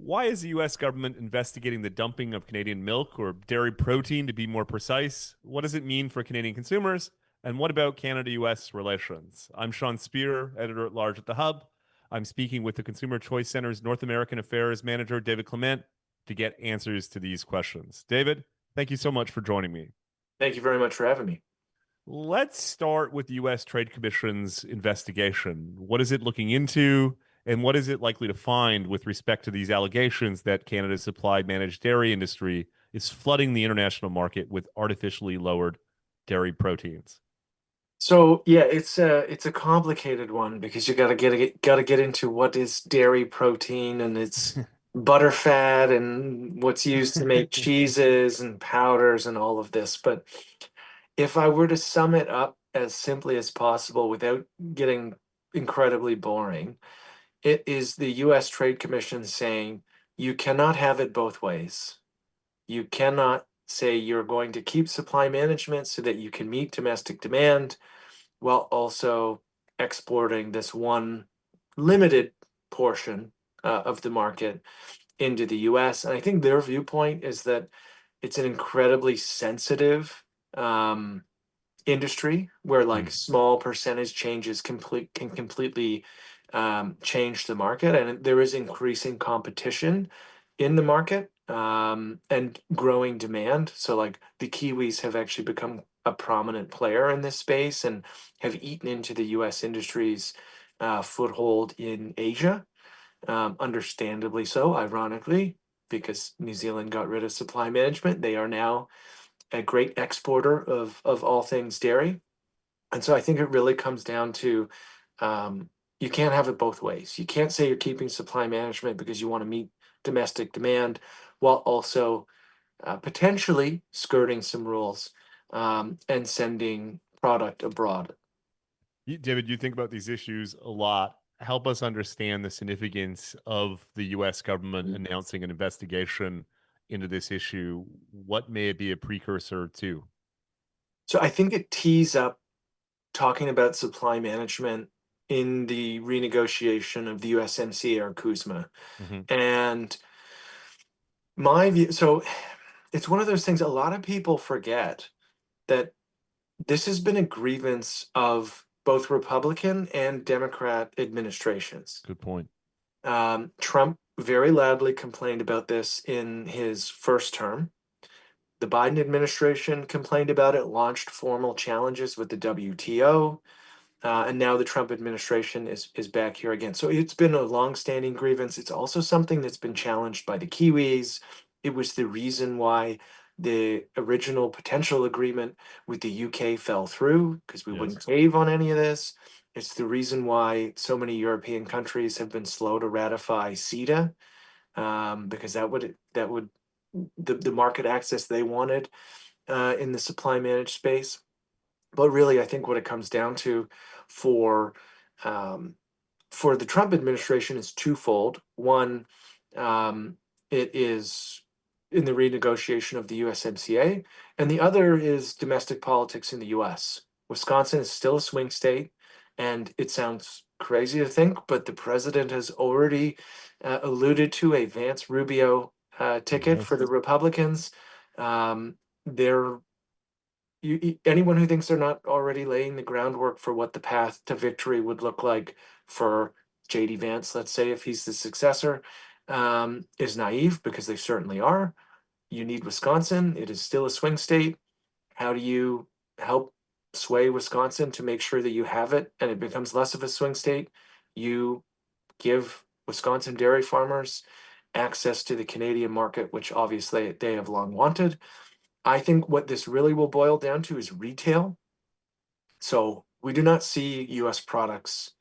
Why is the U.S. government investigating the dumping of Canadian milk or dairy protein, to be more precise? What does it mean for Canadian consumers? And what about Canada-U.S. relations? I'm Sean Speer, editor at large at The Hub. I'm speaking with the Consumer Choice Center's North American Affairs Manager, David Clement, to get answers to these questions. David, thank you so much for joining me. Thank you very much for having me. Let's start with the U.S. Trade Commission's investigation. What is it looking into, and what is it likely to find with respect to these allegations that Canada's supply managed dairy industry is flooding the international market with artificially lowered dairy proteins? So yeah, it's a complicated one because you gotta get into what is dairy protein and it's butter fat and what's used to make cheeses and powders and all of this. But if I were to sum it up as simply as possible without getting incredibly boring, it is the US Trade Commission saying you cannot have it both ways. You cannot say you're going to keep supply management so that you can meet domestic demand while also exporting this one limited portion of the market into the US. And I think their viewpoint is that it's an incredibly sensitive industry where like Hmm. small percentage changes can completely change the market, and there is increasing competition in the market and growing demand. So like the Kiwis have actually become a prominent player in this space and have eaten into the U.S. industry's foothold in Asia, understandably so, ironically, because New Zealand got rid of supply management. They are now a great exporter of all things dairy. And so I think it really comes down to you can't have it both ways. You can't say you're keeping supply management because you want to meet domestic demand while also potentially skirting some rules and sending product abroad. David, you think about these issues a lot. Help us understand the significance of the U.S. government announcing an investigation into this issue. What may it be a precursor to? So I think it tees up talking about supply management in the renegotiation of the USMCA or CUSMA. Hmm. And my view, so it's one of those things a lot of people forget that this has been a grievance of both Republican and Democrat administrations. Good point. Trump very loudly complained about this in his first term. The Biden administration complained about it, launched formal challenges with the WTO, and now the Trump administration is back here again. So it's been a longstanding grievance. It's also something that's been challenged by the Kiwis. It was the reason why the original potential agreement with the UK fell through because we Yes. wouldn't cave on any of this. It's the reason why so many European countries have been slow to ratify CETA because that would the market access they wanted in the supply managed space. But really, I think what it comes down to for um, for the Trump administration is twofold. One, it is in the renegotiation of the USMCA, and the other is domestic politics in the US. Wisconsin is still a swing state, and it sounds crazy to think, but the president has already alluded to a Vance Rubio ticket for Yes. the Republicans. They're anyone who thinks they're not already laying the groundwork for what the path to victory would look like for JD Vance, let's say, if he's the successor, is naive because they certainly are. You need Wisconsin. It is still a swing state. How do you help sway Wisconsin to make sure that you have it and it becomes less of a swing state? You give Wisconsin dairy farmers access to the Canadian market, which obviously they have long wanted. I think what this really will boil down to is retail. So we do not see US products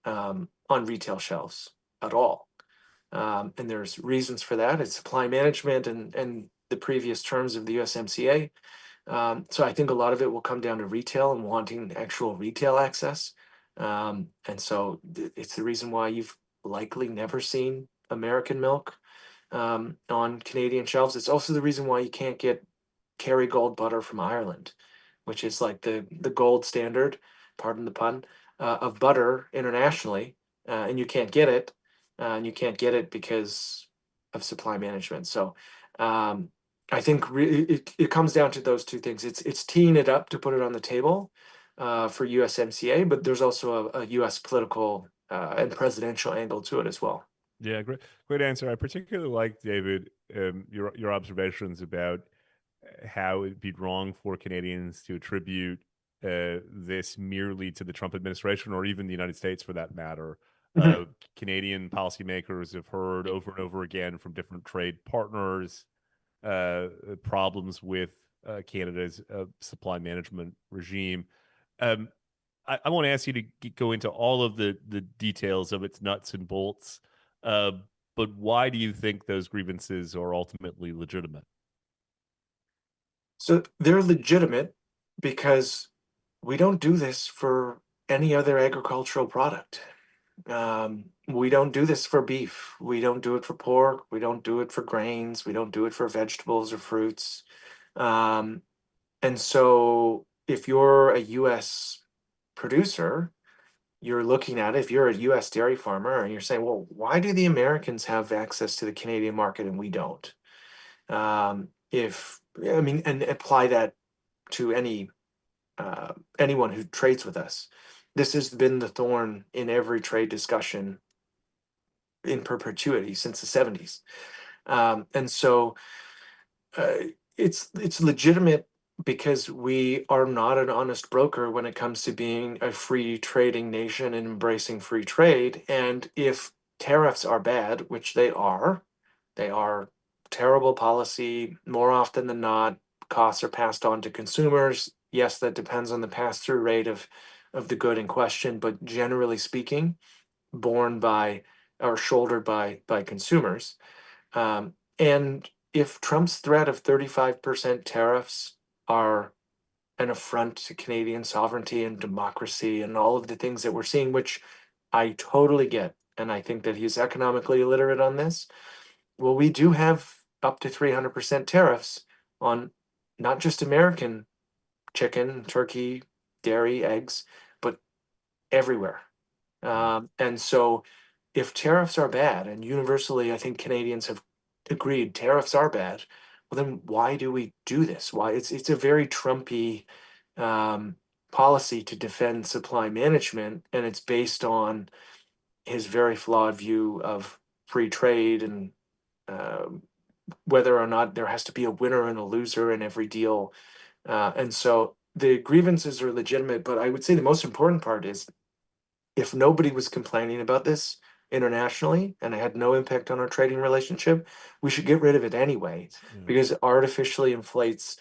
on retail shelves at all. And there's reasons for that. It's supply management and the previous terms of the USMCA. So I think a lot of it will come down to retail and wanting actual retail access. And so it's the reason why you've likely never seen American milk on Canadian shelves. It's also the reason why you can't get Kerrygold butter from Ireland, which is like the gold standard, pardon the pun, of butter internationally, and you can't get it, and you can't get it because of supply management. So I think it comes down to those two things. It's teeing it up to put it on the table for USMCA, but there's also a US political and presidential angle to it as well. Yeah, great answer. I particularly like, David, your observations about how it'd be wrong for Canadians to attribute this merely to the Trump administration or even the United States for that matter. Mhm. Canadian policymakers have heard over and over again from different trade partners problems with Canada's supply management regime. Um, I won't ask you to go into all of the details of its nuts and bolts, uh, but why do you think those grievances are ultimately legitimate? So they're legitimate because we don't do this for any other agricultural product. We don't do this for beef. We don't do it for pork. We don't do it for grains. We don't do it for vegetables or fruits. Um, and so if you're a US producer, you're looking at it, if you're a US dairy farmer and you're saying, well, why do the Americans have access to the Canadian market and we don't? If I mean, and apply that to anyone who trades with us. This has been the thorn in every trade discussion in perpetuity since the 70s. And so uh, it's legitimate because we are not an honest broker when it comes to being a free trading nation and embracing free trade. And if tariffs are bad, which they are terrible policy more often than not. Costs are passed on to consumers. Yes, that depends on the pass-through rate of the good in question, but generally speaking, borne by or shouldered by consumers. And if Trump's threat of 35% tariffs are an affront to Canadian sovereignty and democracy and all of the things that we're seeing, which I totally get, and I think that he's economically illiterate on this. Well, we do have up to 300% tariffs on not just American chicken, turkey, dairy, eggs, but everywhere. And so if tariffs are bad, and universally, I think Canadians have agreed tariffs are bad, well, then why do we do this? Why it's a very Trumpy um, policy to defend supply management, and it's based on his very flawed view of free trade and um whether or not there has to be a winner and a loser in every deal. And so the grievances are legitimate, but I would say the most important part is if nobody was complaining about this internationally and it had no impact on our trading relationship, we should get rid of it anyway Yeah. because it artificially inflates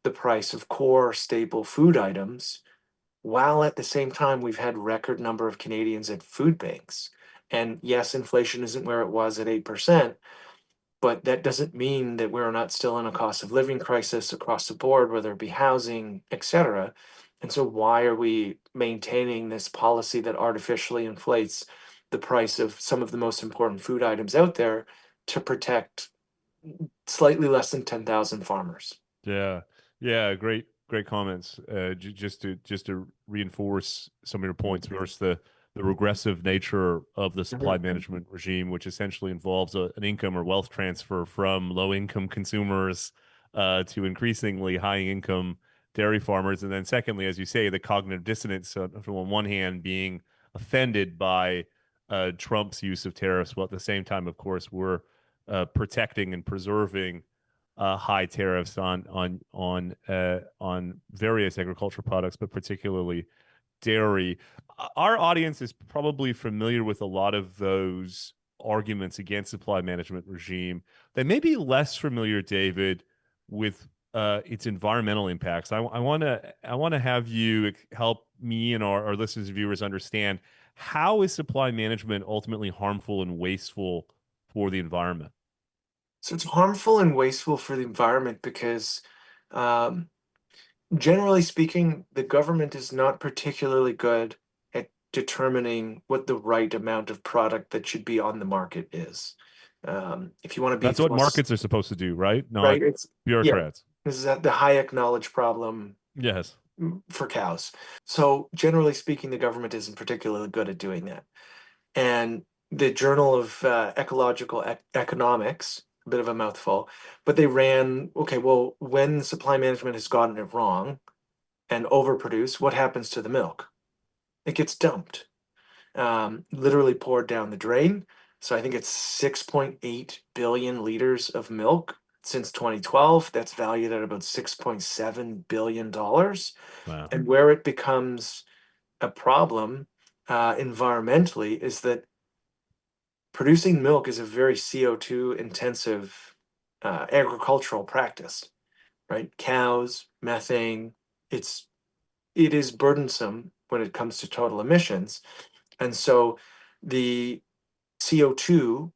the price of core staple food items while at the same time we've had record number of Canadians at food banks. And yes, inflation isn't where it was at 8%, but that doesn't mean that we're not still in a cost of living crisis across the board, whether it be housing, et cetera. And so why are we maintaining this policy that artificially inflates the price of some of the most important food items out there to protect slightly less than 10,000 farmers? Yeah, yeah, great comments. Just to reinforce some of your points. First, the regressive nature of the supply Mhm. management regime, which essentially involves an income or wealth transfer from low income consumers to increasingly high income dairy farmers, and then secondly, as you say, the cognitive dissonance from on one hand being offended by Trump's use of tariffs, while at the same time, of course, we're protecting and preserving high tariffs on various agricultural products, but particularly dairy. Our audience is probably familiar with a lot of those arguments against supply management regime. They may be less familiar, David, with its environmental impacts. I want to have you help me and our listeners and viewers understand how is supply management ultimately harmful and wasteful for the environment. So it's harmful and wasteful for the environment because um, generally speaking, the government is not particularly good at determining what the right amount of product that should be on the market is. If you want to be That's the what most markets are supposed to do, right? Not right, it's yeah, bureaucrats. this is the Hayek knowledge problem Yes. for cows. So generally speaking, the government isn't particularly good at doing that. And the Journal of Ecological Economics, a bit of a mouthful, but they ran, okay, well, when supply management has gotten it wrong and overproduced, what happens to the milk? It gets dumped, literally poured down the drain. So I think it's 6.8 billion liters of milk since 2012. That's valued at about $6.7 billion. Wow. And where it becomes a problem environmentally is that producing milk is a very CO2 intensive agricultural practice, right? Cows, methane, it's it is burdensome when it comes to total emissions. And so the CO2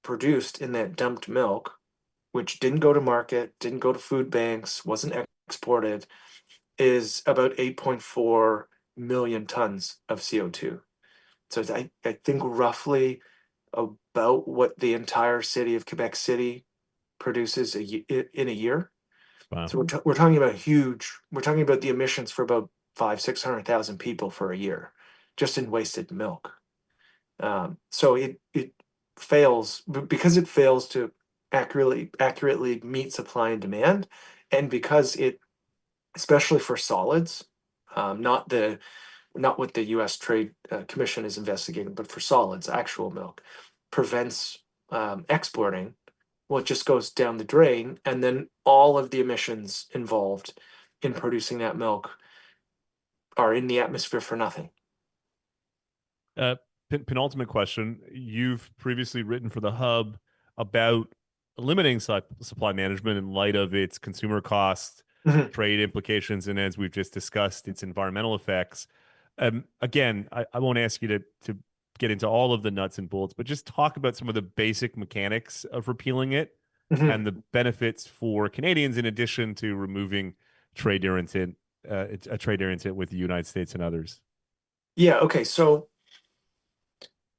produced in that dumped milk, which didn't go to market, didn't go to food banks, wasn't exported, is about 8.4 million tons of CO2. So it's, I think roughly about what the entire city of Quebec City produces in a year. Wow. So we're talking about huge. We're talking about the emissions for about 600,000 people for a year, just in wasted milk. So it fails because it fails to accurately meet supply and demand, and because it, especially for solids, not what the U.S. Trade Commission is investigating, but for solids, actual milk, prevents exporting. Well, it just goes down the drain, and then all of the emissions involved in producing that milk are in the atmosphere for nothing. Uh, Penultimate question. You've previously written for the Hub about limiting supply management in light of its consumer cost, Mhm, trade implications, and as we've just discussed, its environmental effects. Again, I won't ask you to get into all of the nuts and bolts, but just talk about some of the basic mechanics of repealing it mhm. and the benefits for Canadians in addition to removing trade irritant, a trade irritant with the United States and others. Yeah, okay. So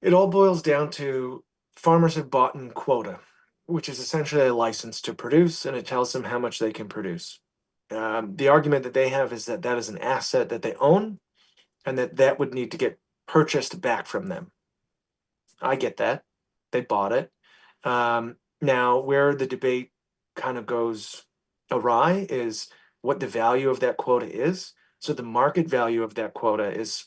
it all boils down to farmers have bought in quota, which is essentially a license to produce, and it tells them how much they can produce. The argument that they have is that that is an asset that they own and that that would need to get purchased back from them. I get that. They bought it. Now, where the debate kind of goes awry is what the value of that quota is. So the market value of that quota is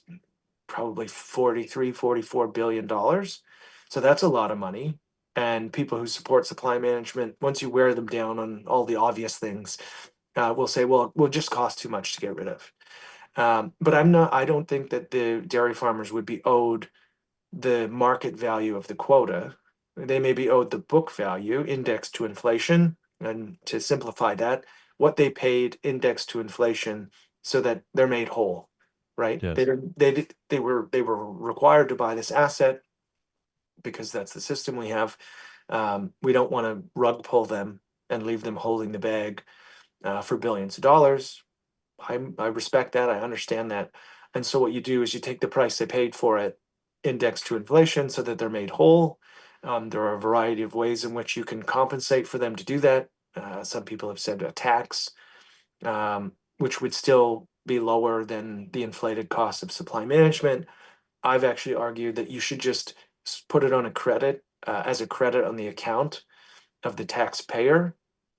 probably 43, 44 billion dollars. So that's a lot of money. And people who support supply management, once you wear them down on all the obvious things, will say, well, it will just cost too much to get rid of. But I don't think that the dairy farmers would be owed the market value of the quota. They may be owed the book value indexed to inflation. And to simplify that, what they paid indexed to inflation so that they're made whole, right? They Yes. didn't, they were required to buy this asset because that's the system we have. We don't want to rug pull them and leave them holding the bag for billions of dollars. I respect that. I understand that. And so what you do is you take the price they paid for it, index to inflation so that they're made whole. There are a variety of ways in which you can compensate for them to do that. Some people have said a tax, which would still be lower than the inflated cost of supply management. I've actually argued that you should just put it on a credit, as a credit on the account of the taxpayer,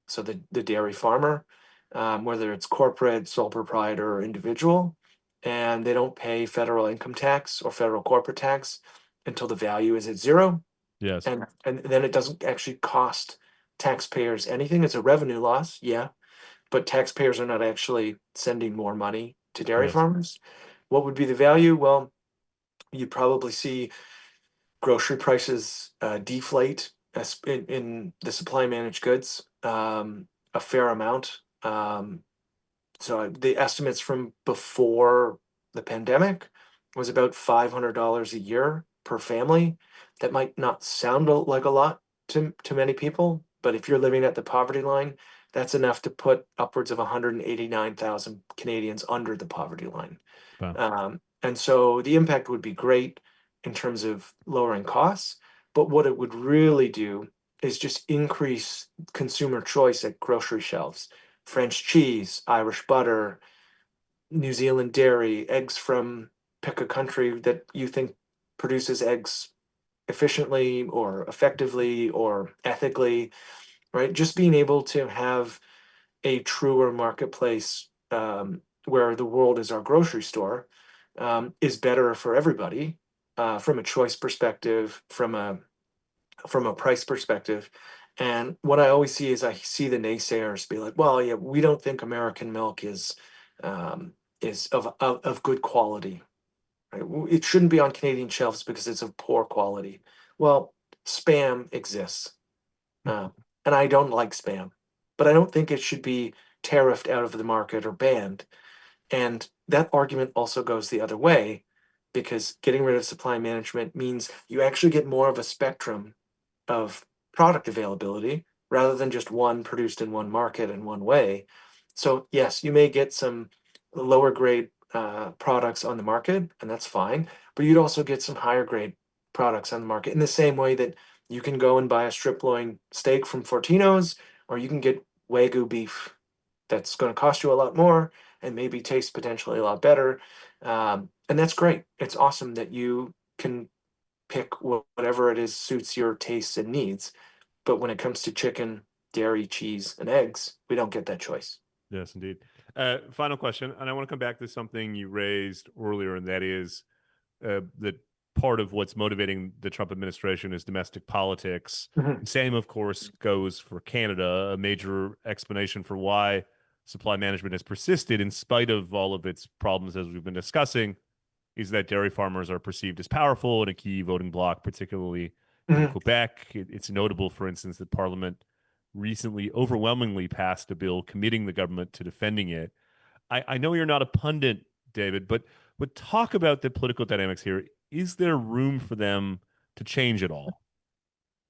so the dairy farmer, whether it's corporate, sole proprietor, or individual, and they don't pay federal income tax or federal corporate tax until the value is at zero, Yes. and then it doesn't actually cost taxpayers anything. It's a revenue loss, yeah, but taxpayers are not actually sending more money to dairy Yes. farmers. What would be the value? Well, you'd probably see grocery prices deflate in the supply managed goods a fair amount. So the estimates from before the pandemic was about $500 a year per family. That might not sound like a lot to many people, but if you're living at the poverty line, that's enough to put upwards of 189,000 Canadians under the poverty line. Wow. And so the impact would be great in terms of lowering costs, but what it would really do is just increase consumer choice at grocery shelves. French cheese, Irish butter, New Zealand dairy, eggs from pick a country that you think produces eggs efficiently or effectively or ethically, right? Just being able to have a truer marketplace where the world is our grocery store is better for everybody from a choice perspective, from a price perspective. And what I always see is I see the naysayers be like, "Well, yeah, we don't think American milk is of good quality. Right? It shouldn't be on Canadian shelves because it's of poor quality." Well, spam exists, uh, and I don't like spam, but I don't think it should be tariffed out of the market or banned. And that argument also goes the other way because getting rid of supply management means you actually get more of a spectrum of product availability rather than just one produced in one market in one way. So, yes, you may get some lower grade products on the market, and that's fine, but you'd also get some higher grade products on the market in the same way that you can go and buy a strip loin steak from Fortino's, or you can get Wagyu beef that's going to cost you a lot more and maybe taste potentially a lot better. And that's great. It's awesome that you can pick whatever it is suits your tastes and needs. But when it comes to chicken, dairy, cheese, and eggs, we don't get that choice. Yes, indeed. Final question, and I want to come back to something you raised earlier, and that is that part of what's motivating the Trump administration is domestic politics. Mhm. Same, of course, goes for Canada. A major explanation for why supply management has persisted in spite of all of its problems, as we've been discussing, is that dairy farmers are perceived as powerful in a key voting bloc, particularly in Mhm. Quebec. It's notable, for instance, that Parliament recently overwhelmingly passed a bill committing the government to defending it. I know you're not a pundit, David, but talk about the political dynamics here. Is there room for them to change at all?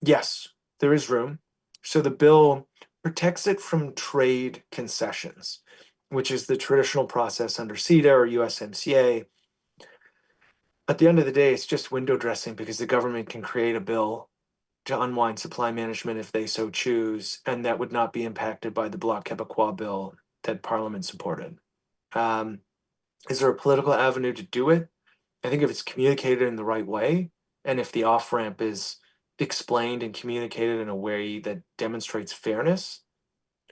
Yes, there is room. So the bill protects it from trade concessions, which is the traditional process under CETA or USMCA. At the end of the day, it's just window dressing because the government can create a bill to unwind supply management if they so choose, and that would not be impacted by the Bloc Québécois bill that Parliament supported. Um, is there a political avenue to do it? I think if it's communicated in the right way, and if the off ramp is explained and communicated in a way that demonstrates fairness,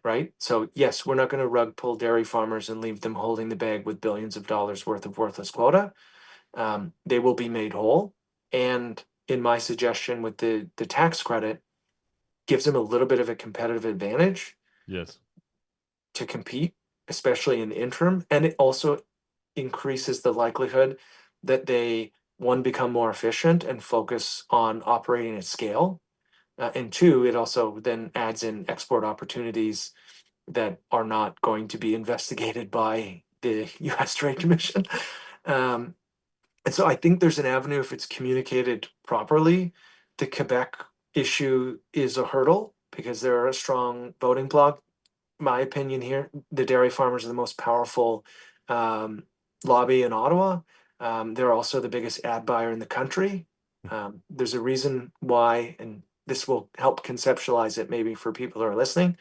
right? So, yes, we're not going to rug pull dairy farmers and leave them holding the bag with billions of dollars worth of worthless quota. They will be made whole. And in my suggestion with the tax credit, gives them a little bit of a competitive advantage Yes. to compete, especially in the interim. And it also increases the likelihood that they, one, become more efficient and focus on operating at scale. And two, it also then adds in export opportunities that are not going to be investigated by the US Trade Commission. Um, and so I think there's an avenue if it's communicated properly. The Quebec issue is a hurdle because they're a strong voting bloc. My opinion here, the dairy farmers are the most powerful um, lobby in Ottawa. They're also the biggest ad buyer in the country. There's a reason why, and this will help conceptualize it maybe for people who are listening.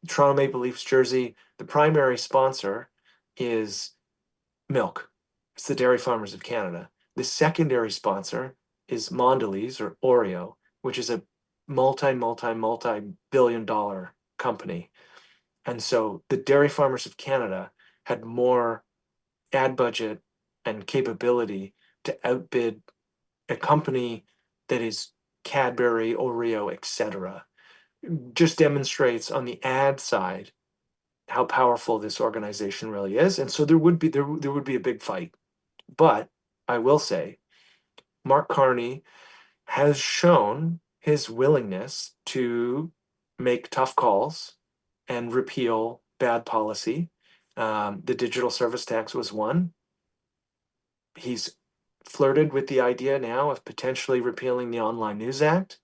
Toronto Maple Leafs jersey, the primary sponsor is milk. It's the Dairy Farmers of Canada. The secondary sponsor is Mondelez or Oreo, which is a multi billion dollar company. And so the Dairy Farmers of Canada had more ad budget and capability to outbid a company that is Cadbury, Oreo, etc. Just demonstrates on the ad side how powerful this organization really is. And so there would be a big fight. But I will say, Mark Carney has shown his willingness to make tough calls and repeal bad policy. The digital service tax was one. He's flirted with the idea now of potentially repealing the Online News Act.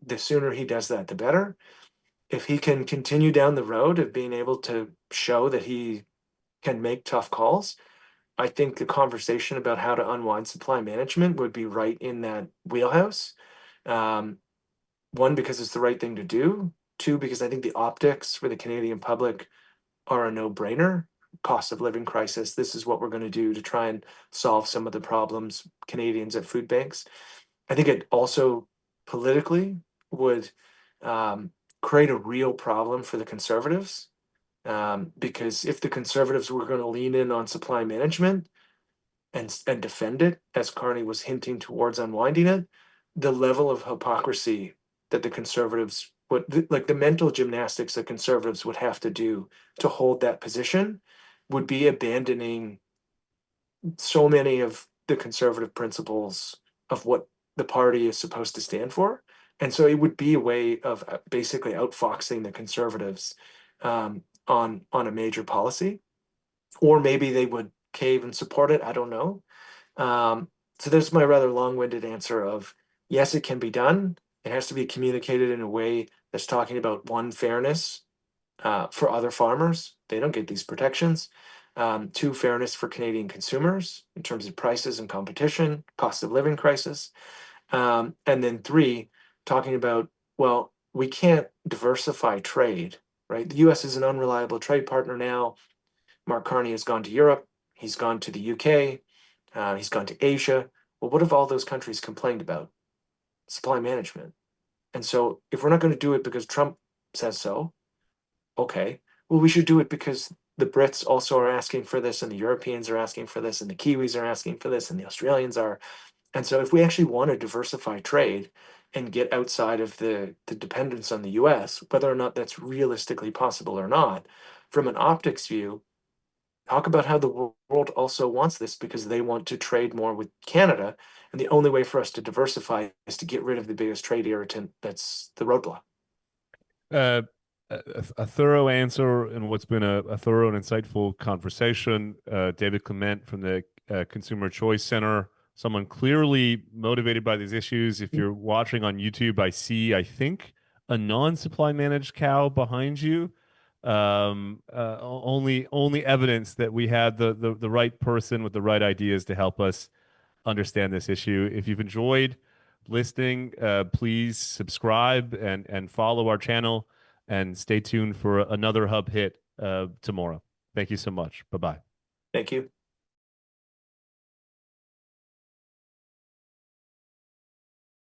The sooner he does that, the better. If he can continue down the road of being able to show that he can make tough calls, I think the conversation about how to unwind supply management would be right in that wheelhouse. Um, one, because it's the right thing to do. Two, because I think the optics for the Canadian public are a no-brainer. Cost of living crisis. This is what we're going to do to try and solve some of the problems Canadians at food banks. I think it also politically would um, create a real problem for the conservatives, because if the conservatives were going to lean in on supply management and defend it, as Carney was hinting towards unwinding it, the level of hypocrisy that the conservatives would, like the mental gymnastics that conservatives would have to do to hold that position, would be abandoning so many of the conservative principles of what the party is supposed to stand for. And so it would be a way of basically outfoxing the conservatives on a major policy, or maybe they would cave and support it. I don't know. So there's my rather long-winded answer of yes, it can be done. It has to be communicated in a way that's talking about one, fairness for other farmers. They don't get these protections. Two, fairness for Canadian consumers in terms of prices and competition, cost of living crisis. And then three, talking about, well, we can't diversify trade, right? The US is an unreliable trade partner now. Mark Carney has gone to Europe, he's gone to the UK, he's gone to Asia. Well, what have all those countries complained about? Supply management. And so if we're not going to do it because Trump says so, okay, well, we should do it because the Brits also are asking for this, and the Europeans are asking for this, and the Kiwis are asking for this, and the Australians are. And so, if we actually want to diversify trade and get outside of the dependence on the US, whether or not that's realistically possible or not, from an optics view, talk about how the world also wants this because they want to trade more with Canada. And the only way for us to diversify is to get rid of the biggest trade irritant that's the roadblock. Uh, a thorough answer and what's been a thorough and insightful conversation. David Clement from the Consumer Choice Center, someone clearly motivated by these issues. If you're watching on YouTube, I think, a non-supply managed cow behind you. Only evidence that we had the right person with the right ideas to help us understand this issue. If you've enjoyed listening, please subscribe and follow our channel and stay tuned for another Hub hit tomorrow. Thank you so much. Bye bye. Thank you.